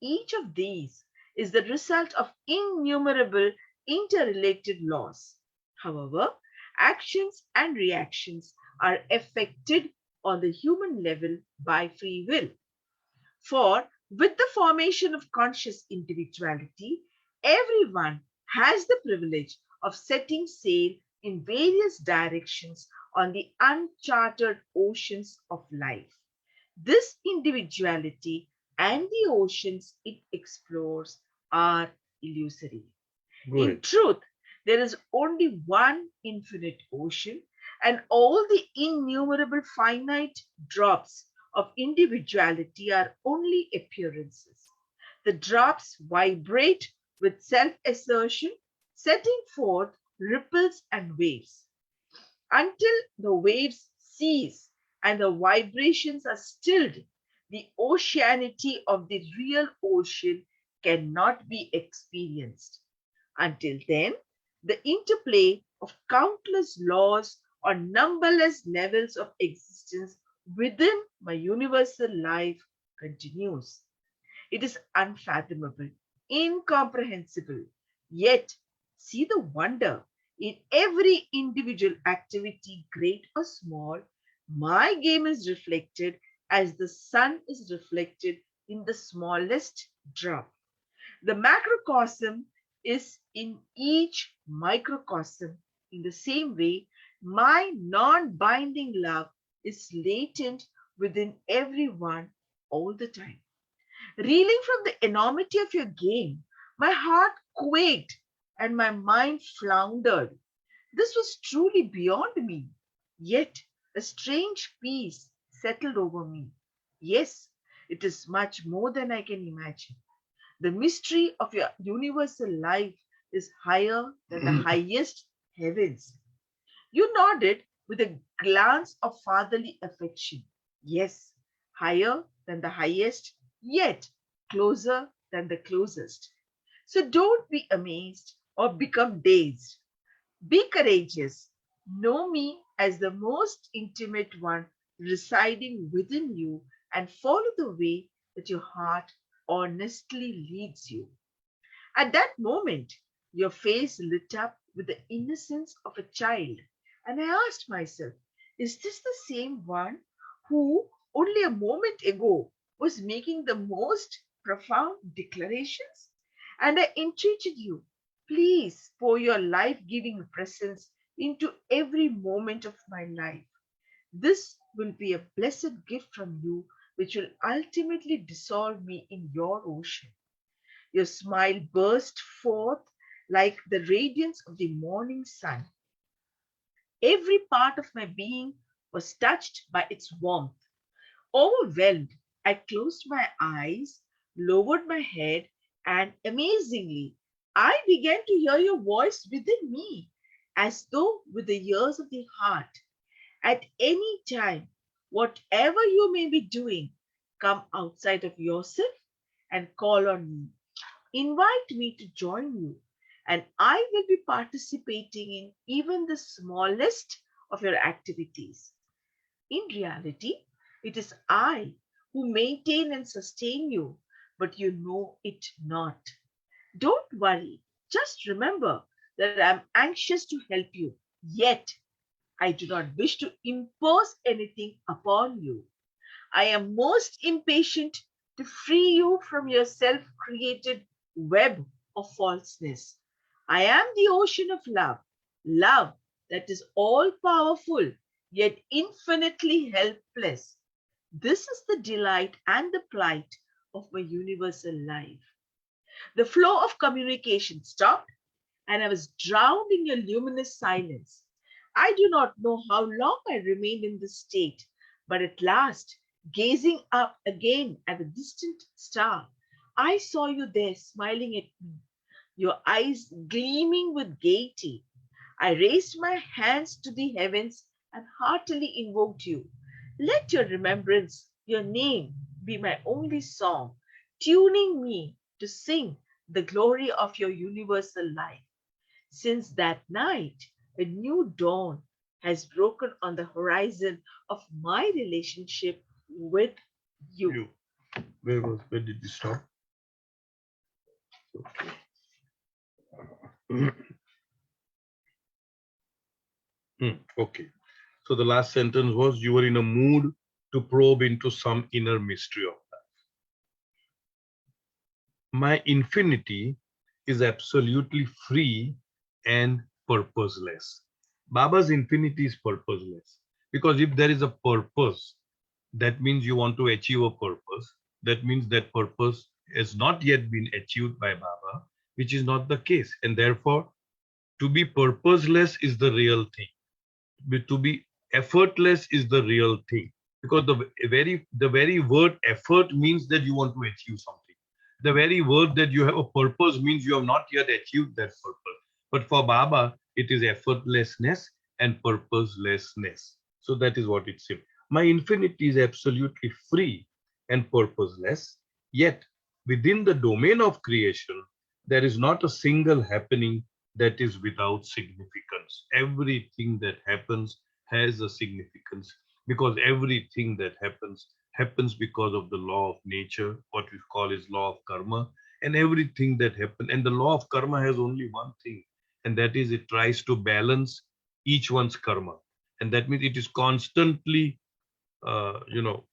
Each of these is the result of innumerable interrelated laws. However, actions and reactions are affected on the human level by free will. For with the formation of conscious individuality, everyone has the privilege of setting sail in various directions on the uncharted oceans of life. This individuality and the oceans it explores are illusory. In Good. truth, there is only one infinite ocean, and all the innumerable finite drops of individuality are only appearances. The drops vibrate with self assertion, setting forth ripples and waves. Until the waves cease and the vibrations are stilled, the oceanity of the real ocean cannot be experienced. Until then, the interplay of countless laws on numberless levels of existence within my universal life continues. It is unfathomable, incomprehensible. Yet, see the wonder in every individual activity, great or small. My game is reflected as the sun is reflected in the smallest drop. The macrocosm is in each microcosm. In the same way, my non binding love is latent within everyone all the time. Reeling from the enormity of your game, my heart quaked and my mind floundered. This was truly beyond me. Yet a strange peace settled over me. Yes, it is much more than I can imagine. The mystery of your universal life is higher than the highest heavens. You nodded with a glance of fatherly affection. Yes, higher than the highest, yet closer than the closest. So don't be amazed or become dazed. Be courageous. Know me as the most intimate one residing within you and follow the way that your heart honestly leads you. At that moment, your face lit up with the innocence of a child, and I asked myself, is this the same one who only a moment ago was making the most profound declarations? And I entreated you, please pour your life giving presence into every moment of my life. This will be a blessed gift from you, which will ultimately dissolve me in your ocean. Your smile burst forth like the radiance of the morning sun. Every part of my being was touched by its warmth. Overwhelmed, I closed my eyes, lowered my head, and amazingly, I began to hear your voice within me, as though with the ears of the heart. At any time, whatever you may be doing, come outside of yourself and call on me. Invite me to join you, and I will be participating in even the smallest of your activities. In reality, it is I who maintain and sustain you, but you know it not. Don't worry. Just remember that I'm anxious to help you. Yet, I do not wish to impose anything upon you. I am most impatient to free you from your self created web of falseness. I am the ocean of love, love that is all powerful yet infinitely helpless. This is the delight and the plight of my universal life. The flow of communication stopped, and I was drowned in your luminous silence. I do not know how long I remained in this state, but at last, gazing up again at the distant star, I saw you there smiling at me, your eyes gleaming with gaiety. I raised my hands to the heavens and heartily invoked you. Let your remembrance, your name, be my only song, tuning me to sing the glory of your universal life. Since that night, a new dawn has broken on the horizon of my relationship with you. You. Where did you stop? Okay. So the last sentence was you were in a mood to probe into some inner mystery of life. My infinity is absolutely free and purposeless. Baba's infinity is purposeless because if there is a purpose, that means you want to achieve a purpose. That means that purpose has not yet been achieved by Baba, which is not the case. And therefore, to be purposeless is the real thing. To be effortless is the real thing. Because the very word effort means that you want to achieve something. The very word that you have a purpose means you have not yet achieved that purpose. But for Baba, it is effortlessness and purposelessness. So that is what it says. My infinity is absolutely free and purposeless, yet within the domain of creation, there is not a single happening that is without significance. Everything that happens has a significance because everything that happens because of the law of nature, what we call is law of karma, and everything that happens. And the law of karma has only one thing, and that is it tries to balance each one's karma. And that means it is constantly uh, you know,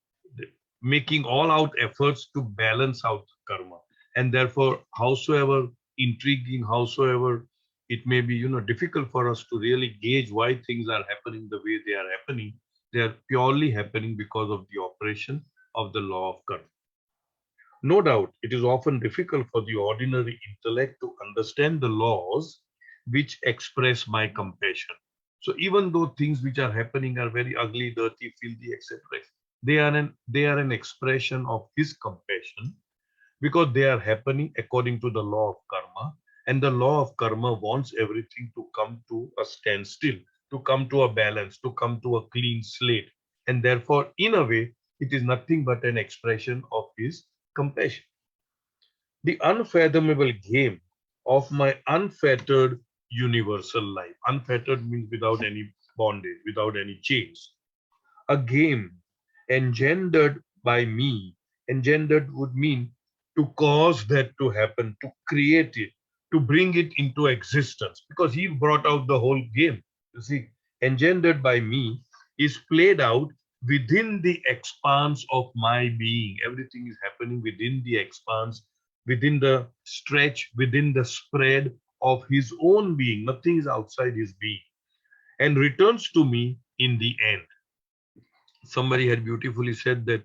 making all out efforts to balance out karma. And therefore, howsoever intriguing, howsoever it may be, difficult for us to really gauge why things are happening the way they are purely happening because of the operation of the law of karma. No doubt, it is often difficult for the ordinary intellect to understand the laws which express my compassion. So even though things which are happening are very ugly, dirty, filthy, etc., they are an expression of his compassion because they are happening according to the law of karma. And the law of karma wants everything to come to a standstill, to come to a balance, to come to a clean slate. And therefore, in a way, it is nothing but an expression of his compassion. The unfathomable game of my unfettered universal life. Unfettered means without any bondage, without any chains. A game engendered by me. Engendered would mean to cause that to happen, to create it, to bring it into existence, because he brought out the whole game. You see, engendered by me is played out within the expanse of my being. Everything is happening within the expanse, within the stretch, within the spread of his own being. Nothing is outside his being, and returns to me in the end. Somebody had beautifully said that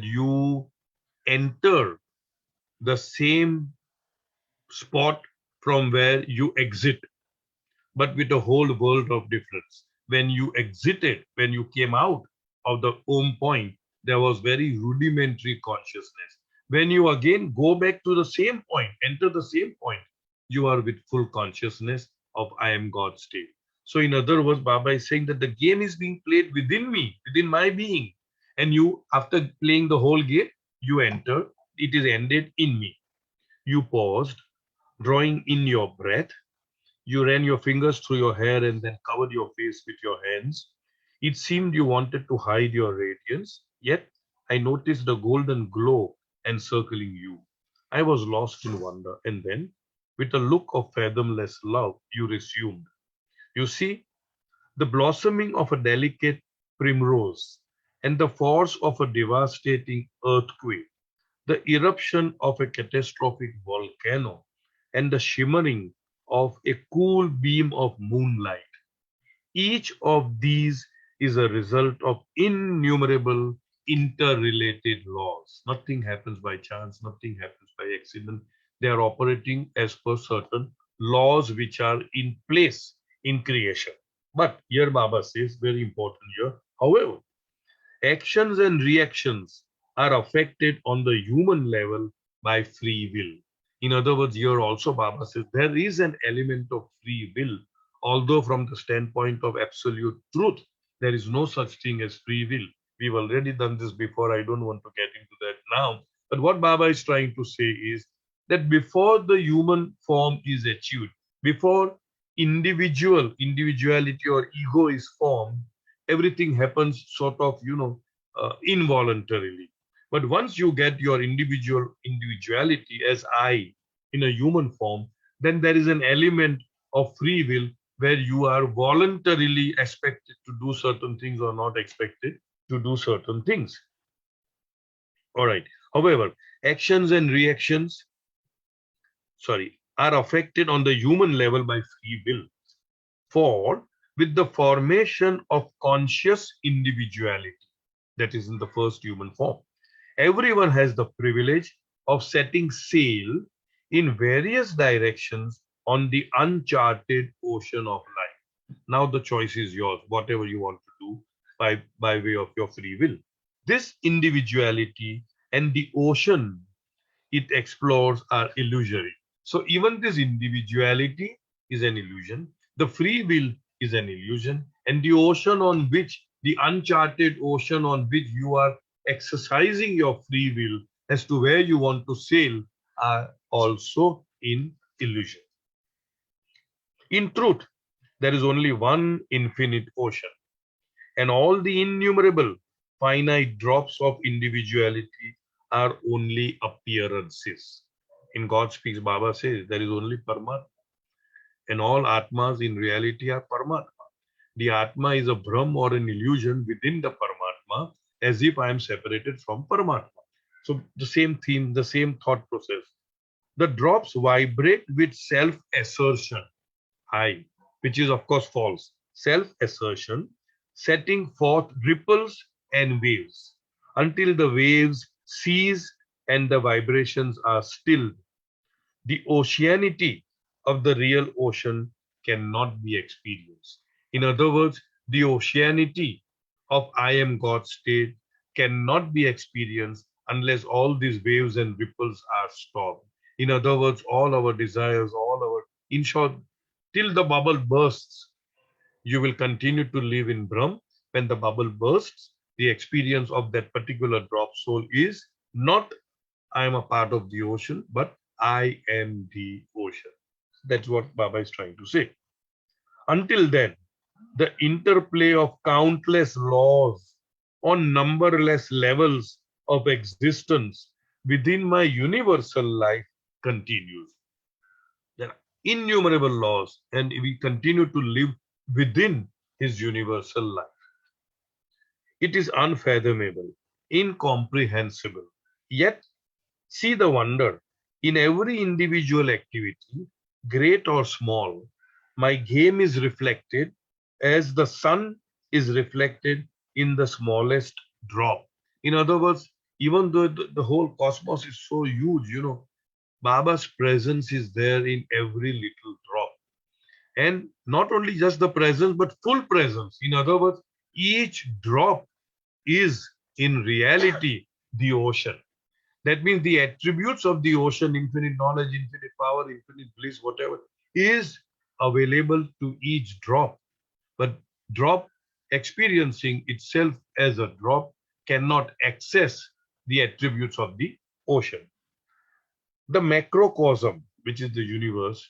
you enter the same spot from where you exit, but with a whole world of difference. When you exited, when you came out of the home point, there was very rudimentary consciousness. When you again go back to the same point, enter the same point, you are with full consciousness of I am God state. So, in other words, Baba is saying that the game is being played within me, within my being. And you, after playing the whole game, you enter, it is ended in me. You paused, drawing in your breath. You ran your fingers through your hair and then covered your face with your hands. It seemed you wanted to hide your radiance, yet I noticed a golden glow encircling you. I was lost in wonder, and then, with a look of fathomless love, you resumed. You see, the blossoming of a delicate primrose, and the force of a devastating earthquake, the eruption of a catastrophic volcano, and the shimmering of a cool beam of moonlight. Each of these is a result of innumerable interrelated laws. Nothing happens by chance, nothing happens by accident. They are operating as per certain laws which are in place in creation. But here Baba says, very important here, however, actions and reactions are affected on the human level by free will. In other words, here also Baba says there is an element of free will, although from the standpoint of absolute truth, there is no such thing as free will. We've already done this before. I don't want to get into that now. But what Baba is trying to say is that before the human form is achieved, before individuality or ego is formed, everything happens sort of, involuntarily. But once you get your individuality as I in a human form, then there is an element of free will where you are voluntarily expected to do certain things or not expected to do certain things. All right. However, actions and reactions, are affected on the human level by free will. For with the formation of conscious individuality, that is in the first human form, everyone has the privilege of setting sail in various directions on the uncharted ocean of life. Now the choice is yours, whatever you want to do by way of your free will. This individuality and the ocean it explores are illusory. So even this individuality is an illusion, the free will is an illusion, and the ocean on which, the uncharted ocean on which you are exercising your free will as to where you want to sail are also in illusion. In truth, there is only one infinite ocean, and all the innumerable finite drops of individuality are only appearances. In God Speaks, Baba says there is only Paramatma, and all Atmas in reality are Paramatma. The Atma is a Brahm or an illusion within the Paramatma, as if I am separated from Paramatma. So the same theme, the same thought process. The drops vibrate with self-assertion, I, which is of course false. Self-assertion, setting forth ripples and waves until the waves cease and the vibrations are stilled. The oceanity of the real ocean cannot be experienced. In other words, the oceanity of I am God state cannot be experienced unless all these waves and ripples are stopped. In other words, all our desires, in short, till the bubble bursts, you will continue to live in Brahm. When the bubble bursts, the experience of that particular drop soul is not I am a part of the ocean, but I am the ocean. That's what Baba is trying to say. Until then, the interplay of countless laws on numberless levels of existence within my universal life continues. There are innumerable laws, and we continue to live within his universal life. It is unfathomable, incomprehensible. Yet, see the wonder. In every individual activity, great or small, my game is reflected as the sun is reflected in the smallest drop. In other words, even though the whole cosmos is so huge, Baba's presence is there in every little drop. And not only just the presence, but full presence. In other words, each drop is in reality the ocean. That means the attributes of the ocean, infinite knowledge, infinite power, infinite bliss, whatever, is available to each drop. But drop experiencing itself as a drop cannot access the attributes of the ocean. The macrocosm, which is the universe,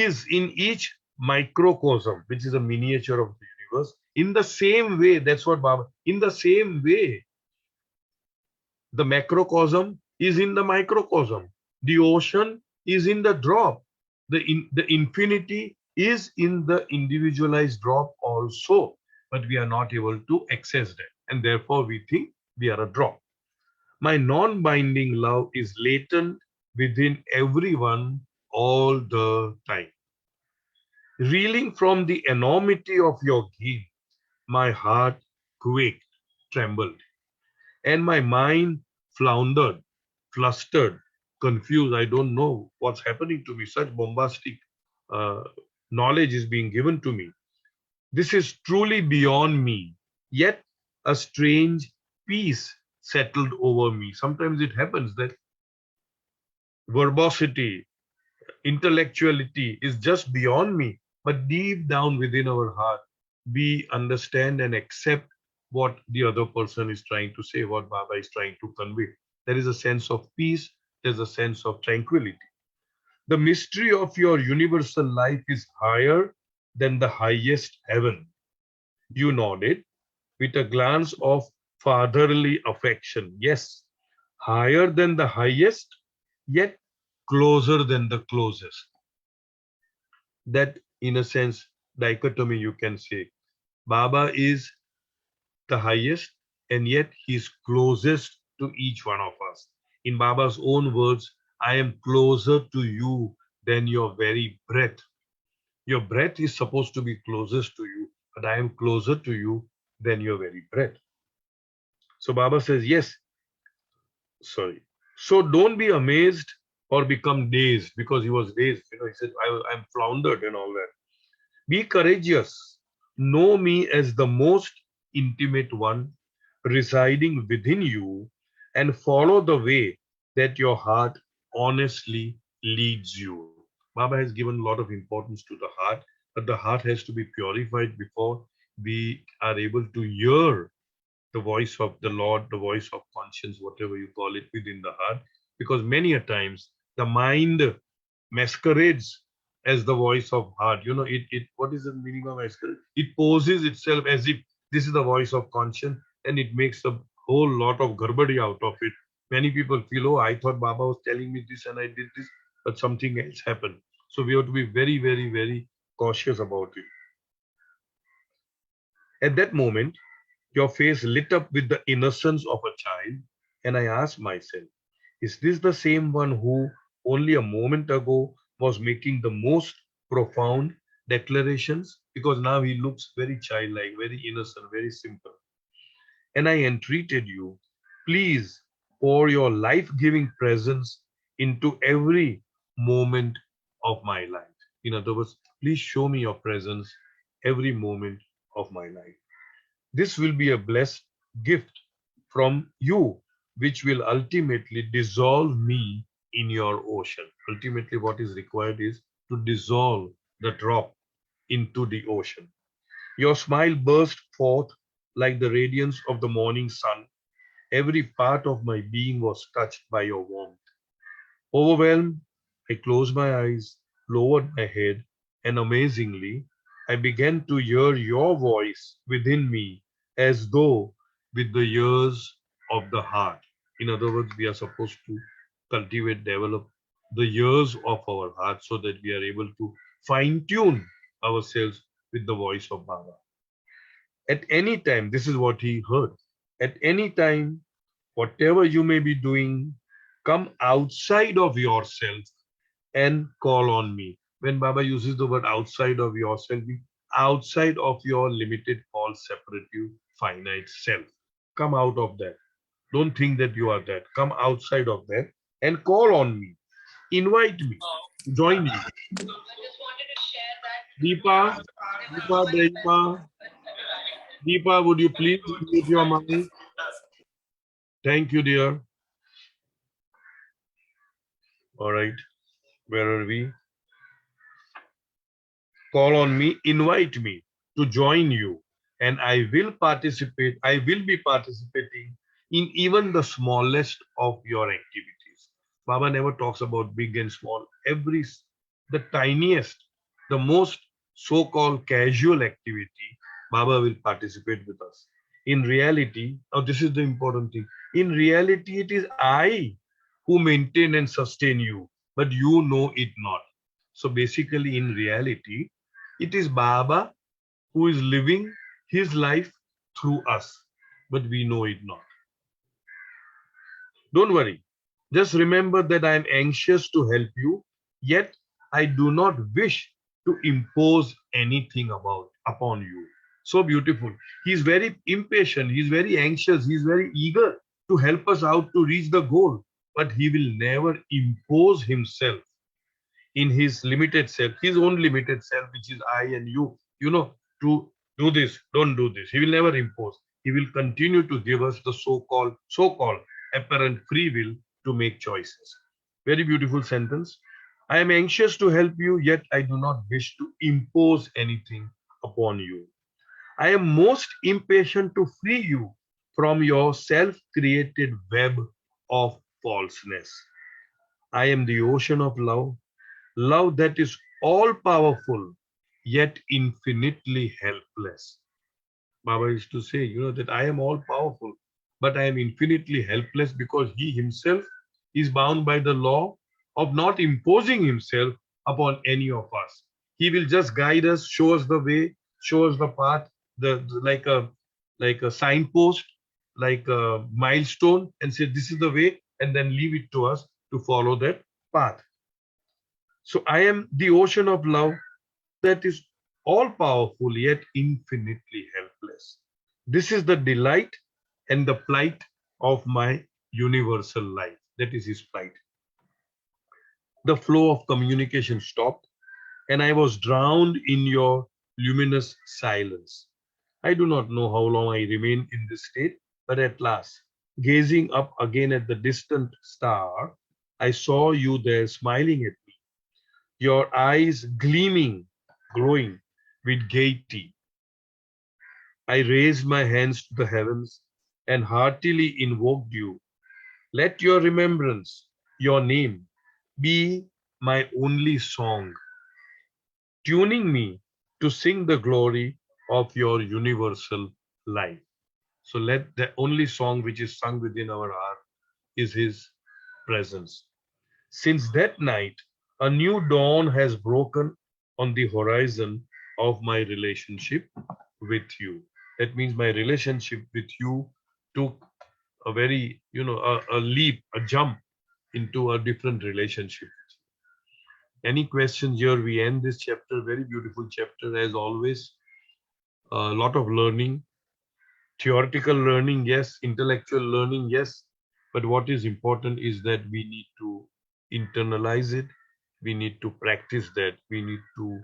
is in each microcosm, which is a miniature of the universe. In the same way, that's what Baba, in the same way, the macrocosm is in the microcosm. The ocean is in the drop. The infinity is in the individualized drop also. But we are not able to access that. And therefore, we think we are a drop. My non binding love is latent within everyone all the time. Reeling from the enormity of your game, my heart quaked, trembled, and my mind floundered, flustered, confused. I don't know what's happening to me. Such bombastic uh, knowledge is being given to me. This is truly beyond me. Yet a strange peace settled over me. Sometimes it happens that verbosity, intellectuality is just beyond me, but deep down within our heart, we understand and accept what the other person is trying to say, what Baba is trying to convey. There is a sense of peace, there's a sense of tranquility. The mystery of your universal life is higher than the highest heaven. You nodded with a glance of fatherly affection. Yes, higher than the highest, yet closer than the closest. That, in a sense, dichotomy you can say. Baba is the highest, and yet he's closest to each one of us. In Baba's own words, I am closer to you than your very breath. Your breath is supposed to be closest to you, but I am closer to you than your very breath. So Baba says, yes, sorry. So don't be amazed or become dazed, because he was dazed. He said, I'm floundered and all that. Be courageous. Know me as the most intimate one residing within you, and follow the way that your heart honestly leads you. Baba has given a lot of importance to the heart, but the heart has to be purified before we are able to hear the voice of the Lord, the voice of conscience, whatever you call it, within the heart. Because many a times the mind masquerades as the voice of heart. It what is the meaning of masquerade? It poses itself as if this is the voice of conscience, and it makes a whole lot of garbadi out of it. Many people feel, oh, I thought Baba was telling me this and I did this, but something else happened. So we have to be very, very, very cautious about it. At that moment, your face lit up with the innocence of a child, and I asked myself, is this the same one who only a moment ago was making the most profound declarations? Because now he looks very childlike, very innocent, very simple. And I entreated you, please pour your life giving presence into every moment of my life. In other words, please show me your presence every moment of my life. This will be a blessed gift from you, which will ultimately dissolve me in your ocean. Ultimately, what is required is to dissolve the drop into the ocean. Your smile burst forth like the radiance of the morning sun. Every part of my being was touched by your warmth. Overwhelmed, I closed my eyes, lowered my head, and amazingly, I began to hear your voice within me as though with the ears of the heart. In other words, we are supposed to cultivate, develop the ears of our heart so that we are able to fine tune ourselves with the voice of Baba. At any time, this is what he heard. At any time, whatever you may be doing, come outside of yourself and call on me. When Baba uses the word outside of yourself, outside of your limited, false, separative, finite self. Come out of that. Don't think that you are that. Come outside of that and call on me. Invite me. Join me. Deepa, Deepa, would you please mute your mic? Thank you, dear. All right. Where are we? Call on me, invite me to join you, and I will participate. I will be participating in even the smallest of your activities. Baba never talks about big and small. The tiniest the most so-called casual activity, Baba will participate with us. In reality, now this is the important thing. In reality, it is I who maintain and sustain you, but you know it not. So basically, in reality, it is Baba who is living his life through us, but we know it not. Don't worry. Just remember that I am anxious to help you, yet I do not wish to impose anything upon you. So beautiful. He's very impatient, he's very anxious, he's very eager to help us out to reach the goal, but he will never impose himself in his limited self, his own limited self, which is I and you, to do this, don't do this. He will never impose. He will continue to give us the so-called apparent free will to make choices. Very beautiful sentence. I am anxious to help you, yet I do not wish to impose anything upon you. I am most impatient to free you from your self-created web of falseness. I am the ocean of love, love that is all powerful yet infinitely helpless. Baba used to say, that I am all powerful, but I am infinitely helpless because he himself is bound by the law of not imposing himself upon any of us. He will just guide us, show us the way, show us the path, like a signpost, like a milestone, and say this is the way, and then leave it to us to follow that path. So I am the ocean of love that is all powerful yet infinitely helpless. This is the delight and the plight of my universal life. That is his plight. The flow of communication stopped, and I was drowned in your luminous silence. I do not know how long I remained in this state, but at last, gazing up again at the distant star, I saw you there smiling at me, your eyes gleaming, glowing with gaiety. I raised my hands to the heavens and heartily invoked you. Let your remembrance, your name, be my only song, tuning me to sing the glory of your universal life. So let the only song which is sung within our heart is his presence. Since that night, a new dawn has broken on the horizon of my relationship with you. That means my relationship with you took a very, a leap, a jump into a different relationship. Any questions here? We end this chapter, very beautiful chapter as always. A lot of learning, theoretical learning, yes, intellectual learning, yes. But what is important is that we need to internalize it. We need to practice that. We need to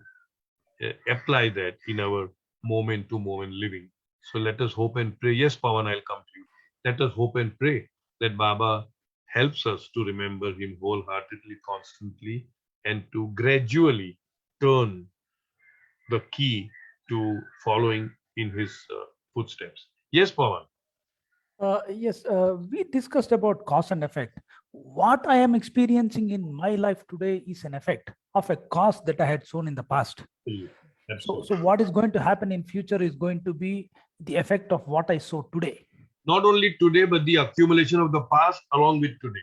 apply that in our moment to moment living. So let us hope and pray. Yes, Pawan, I'll come to you. Let us hope and pray that Baba helps us to remember him wholeheartedly, constantly, and to gradually turn the key to following in his footsteps. Yes, Pawan. Yes, we discussed about cause and effect. What I am experiencing in my life today is an effect of a cause that I had shown in the past. So what is going to happen in future is going to be the effect of what I saw today. Not only today, but the accumulation of the past along with today.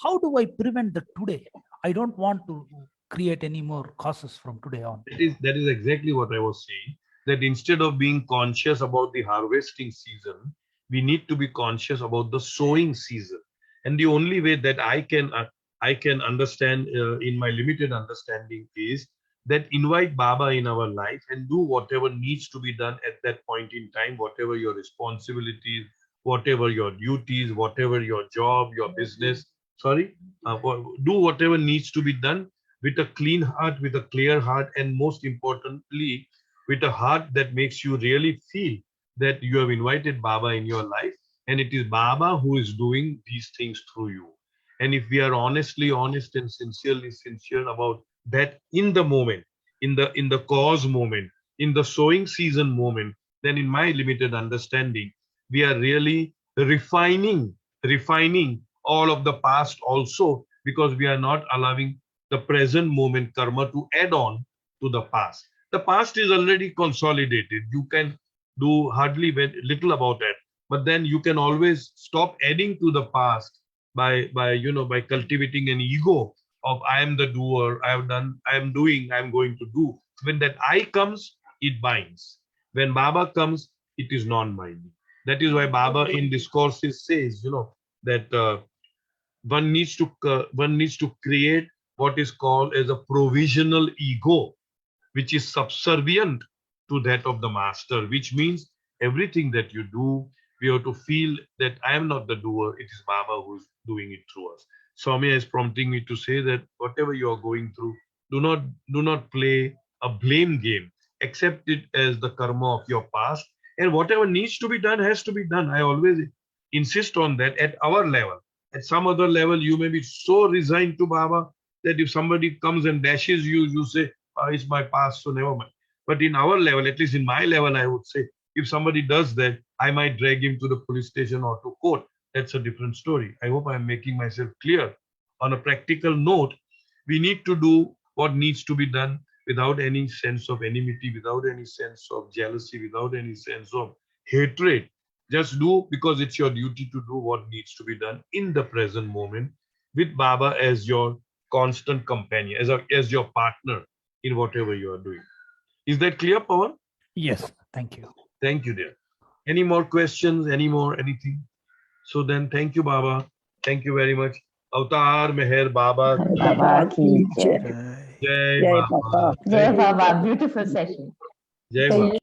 How do I prevent the today? I don't want to create any more causes from today on. That is exactly what I was saying. That instead of being conscious about the harvesting season, we need to be conscious about the sowing season. And the only way that I can understand in my limited understanding is that invite Baba in our life and do whatever needs to be done at that point in time, whatever your responsibilities, whatever your duties, whatever your job, your business. Sorry, do whatever needs to be done with a clean heart, with a clear heart, and most importantly, with a heart that makes you really feel that you have invited Baba in your life, and it is Baba who is doing these things through you. And if we are honestly honest and sincerely sincere about that in the moment, in the cause moment, in the sowing season moment, then in my limited understanding, we are really refining all of the past also, because we are not allowing the present moment karma to add on to the past. The past is already consolidated. You can do hardly very little about it, but then you can always stop adding to the past by cultivating an ego of I am the doer, I have done, I am doing, I am going to do. When that I comes, it binds. When Baba comes, it is non-binding. That is why Baba in discourses says, that one needs to create what is called as a provisional ego, which is subservient to that of the master, which means everything that you do, we have to feel that I am not the doer, it is Baba who is doing it through us. Soumya is prompting me to say that whatever you are going through, do not play a blame game. Accept it as the karma of your past, and whatever needs to be done has to be done. I always insist on that at our level. At some other level, you may be so resigned to Baba that if somebody comes and dashes you, you say, it's my past, so never mind. But in our level, at least in my level, I would say, if somebody does that, I might drag him to the police station or to court. That's a different story. I hope I'm making myself clear. On a practical note, we need to do what needs to be done without any sense of enmity, without any sense of jealousy, without any sense of hatred. Just do because it's your duty to do what needs to be done in the present moment with Baba as your constant companion, as your partner in whatever you are doing. Is that clear, Pawan? Yes, thank you. Thank you, dear. Any more questions? Anything? So then, thank you, Baba. Thank you very much. Avatar Meher Baba. Baba ki jai. Jai. Jai Jai Baba. Baba. Jai Baba, beautiful session. Jai Baba.